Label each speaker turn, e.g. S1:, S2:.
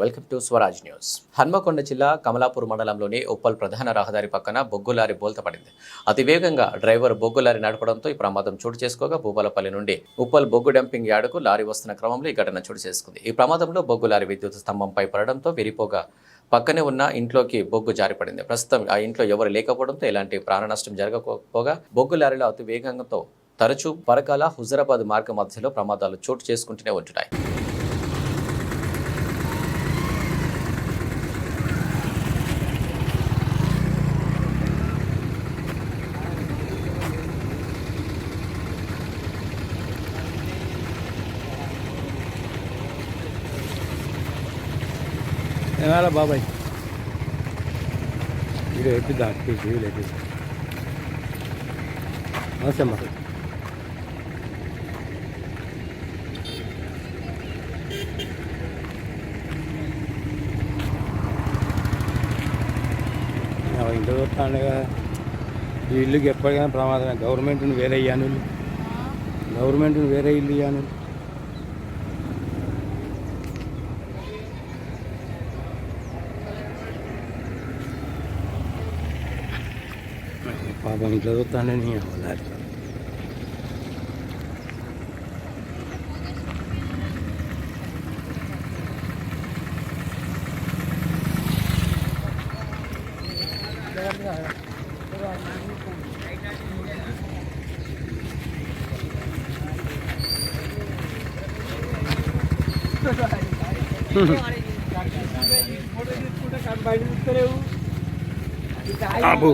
S1: Welcome to Swaraj news. Hanamkonda జిల్లా కమలాపూర్ మండలంలోని ఉప్పల్ ప్రధాన రహదారి పక్కన బొగ్గు లారీ బోల్తపడింది. అతివేగంగా డ్రైవర్ బొగ్గు లారీ నడపడంతో ఈ ప్రమాదం చోటు చేసుకోగా భూపాలపల్లి నుండి ఉప్పల్ బొగ్గు డంపింగ్ యార్డుకు లారీ వస్తున్న క్రమంలో ఈ ఘటన చోటు చేసుకుంది. ఈ ప్రమాదంలో బొగ్గు లారీ విద్యుత్ స్తంభంపై పడడంతో విరిపోగా పక్కనే ఉన్న ఇంట్లోకి బొగ్గు జారిపడింది. ప్రస్తుతం ఆ ఇంట్లో ఎవరు లేకపోవడంతో ఎలాంటి ప్రాణ నష్టం జరగకపోగా బొగ్గు లారీలో అతి వేగంతో తరచూ పరకాల హుజరాబాద్ మార్గ మధ్యలో ప్రమాదాలు చోటు చేసుకుంటూనే ఉంటున్నాయి.
S2: ఏమేలా బాబాయ్ వీడియో ఎప్పిద్దా వీడియో ఎప్పిద్దా నమస్తే అమ్మా. ఇంట్లో చూస్తాండే కదా ఈ ఇల్లుకి ఎప్పటికైనా ప్రమాదమే. గవర్నమెంట్ని వేరే ఇయ్యాను, గవర్నమెంట్ని వేరే ఇల్లు ఇయ్యాను. పాపం ఇంట్లో చూస్తాండే నీ అవ్వాలి. అబ్బో